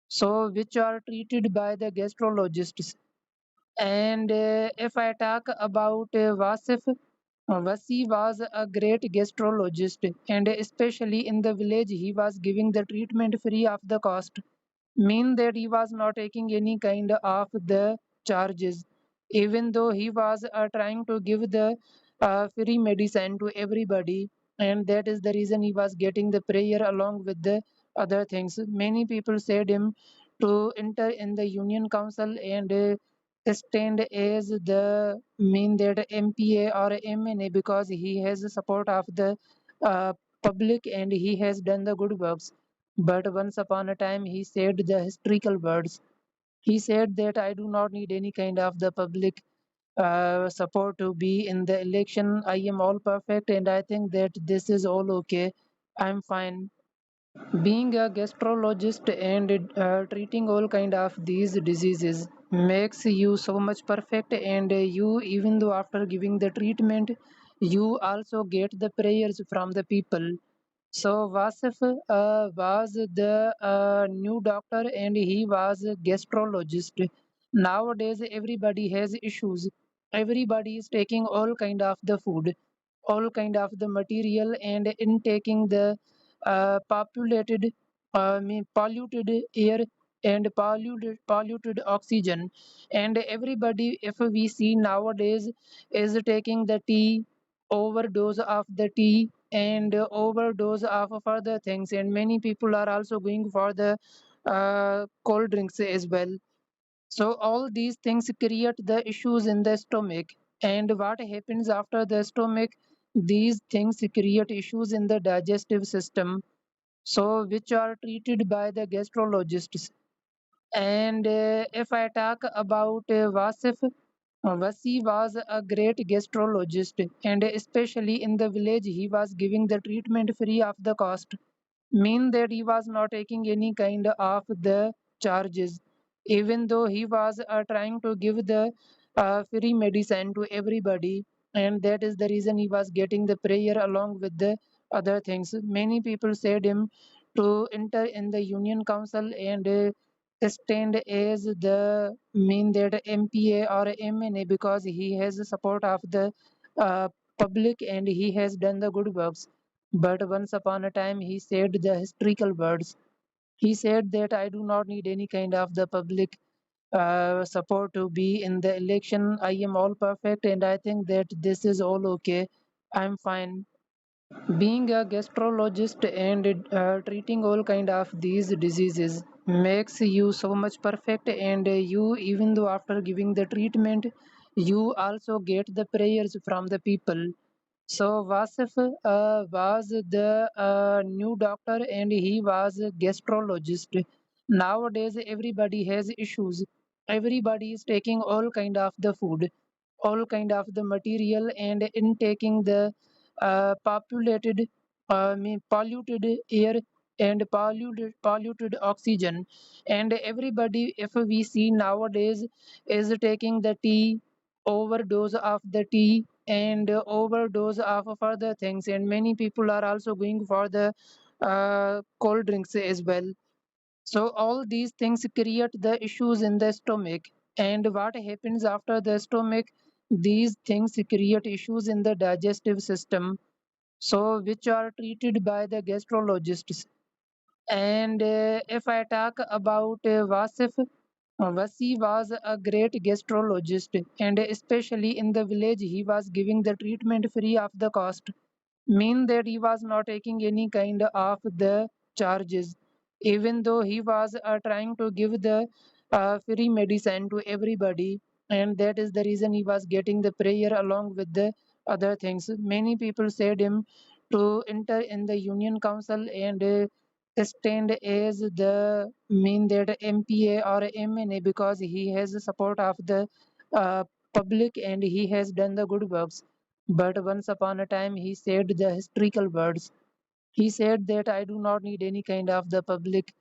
so which are treated by the gastrologists. And if I talk about Wasif, Wasi was a great gastrologist, and especially in the village, he was giving the treatment free of the cost, mean that he was not taking any kind of the charges, even though he was trying to give the free medicine to everybody. And that is the reason he was getting the prayer along with the other things. Many people said him to enter in the union council and stand as the mean that MPA or MNA, because he has the support of the uh, public and he has done the good works. But once upon a time, he said the historical words. He said that I do not need any kind of the public support to be in the election. I am all perfect, and I think that this is all okay. I'm fine. Being a gastrologist and treating all kind of these diseases makes you so much perfect, and you, even though after giving the treatment, you also get the prayers from the people. So Vasif was the new doctor and he was a gastrologist. Nowadays everybody has issues. Everybody is taking all kind of the food, all kind of the material, and intaking the polluted air and polluted oxygen. And everybody, if we see nowadays, is taking the tea, overdose of the tea, and overdose of further things. And many people are also going for the cold drinks as well. So all these things create the issues in the stomach. And what happens after the stomach? These things create issues in the digestive system, so which are treated by the gastrologists. And if I talk about Wasif, Wasi was a great gastrologist, and especially in the village, he was giving the treatment free of the cost, mean that he was not taking any kind of the charges, even though he was trying to give the free medicine to everybody. And that is the reason he was getting the prayer along with the other things. Many people said him to enter in the union council and stand as the mean that MPA or MNA because he has the support of the public and he has done the good works. But once upon a time, he said the historical words. He said that I do not need any kind of the public support to be in the election. I am all perfect, and I think that this is all okay. I'm fine. Being a gastrologist and treating all kind of these diseases makes you so much perfect, and you, even though after giving the treatment, you also get the prayers from the people. So Vasif was the new doctor and he was a gastrologist. Nowadays everybody has issues. Everybody is taking all kind of the food, all kind of the material and intaking the populated, polluted air and polluted oxygen. And everybody, if we see nowadays, is taking the tea, overdose of the tea and overdose of further things, and many people are also going for the cold drinks as well. So all these things create the issues in the stomach, and what happens after the stomach, these things create issues in the digestive system, so which are treated by the gastrologists. And if I talk about Vasif, Vasi was a great gastrologist, and especially in the village, he was giving the treatment free of the cost, mean that he was not taking any kind of the charges, even though he was trying to give the free medicine to everybody, and that is the reason he was getting the prayer along with the other things. Many people said him to enter in the union council and stand as the mean that MPA or MNA because he has the support of the uh, public and he has done the good works. But once upon a time, he said the historical words. He said that I do not need any kind of the public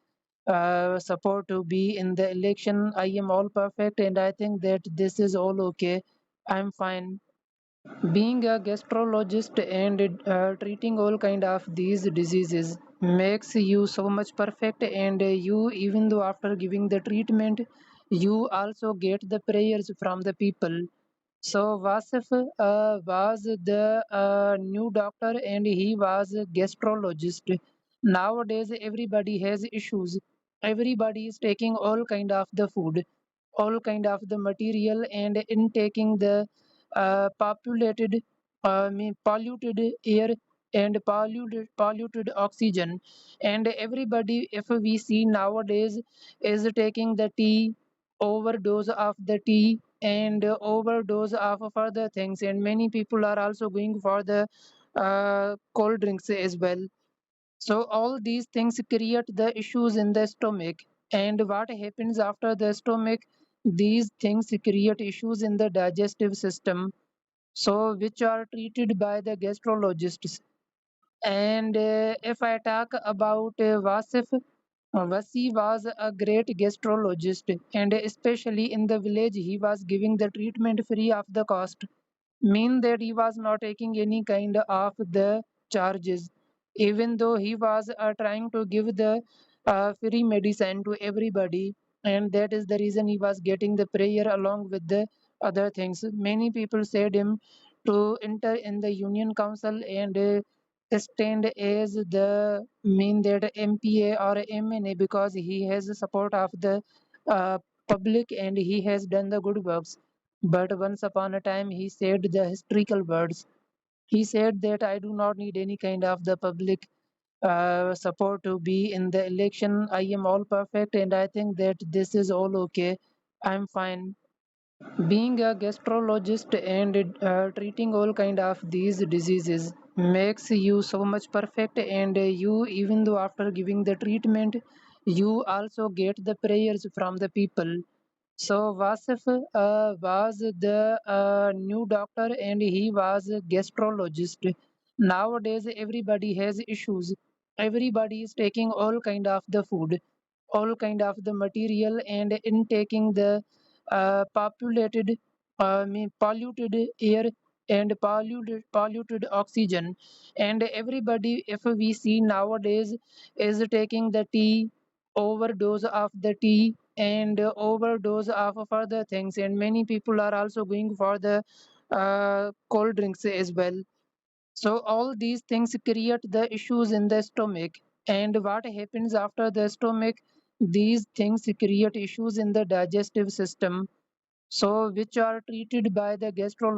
support to be in the election. I am all perfect, and I think that this is all okay. I'm fine. Being a gastrologist and treating all kind of these diseases makes you so much perfect, and you, even though after giving the treatment, you also get the prayers from the people. So Vasif was the new doctor and he was a gastrologist. Nowadays everybody has issues. Everybody is taking all kind of the food, all kind of the material and intaking the polluted air and polluted oxygen. And everybody, if we see nowadays, is taking the tea, overdose of the tea and overdose of further things, and many people are also going for the cold drinks as well. So all these things create the issues in the stomach, and what happens after the stomach, these things create issues in the digestive system, so which are treated by the gastrologists. And if I talk about Vasif, Vasi was a great gastrologist, and especially in the village, he was giving the treatment free of the cost, mean that he was not taking any kind of the charges, even though he was trying to give the free medicine to everybody, and that is the reason he was getting the prayer along with the other things. Many people said him to enter in the union council and stand as the mean that MPA or MNA because he has the support of the public and he has done the good works. But once upon a time, he said the historical words. He said that I do not need any kind of the public support to be in the election. I am all perfect, and I think that this is all okay. I'm fine. Being a gastrologist and treating all kind of these diseases makes you so much perfect, and you, even though after giving the treatment, you also get the prayers from the people. So Vasif was the new doctor and he was a gastrologist. Nowadays everybody has issues. Everybody is taking all kind of the food, all kind of the material and intaking the populated, polluted air and polluted oxygen. And everybody, if we see nowadays, is taking the tea, overdose of the tea and overdose of further things, and many people are also going for the cold drinks as well. So all these things create the issues in the stomach. And what happens after the stomach? These things create issues in the digestive system, so which are treated by the gastrologist.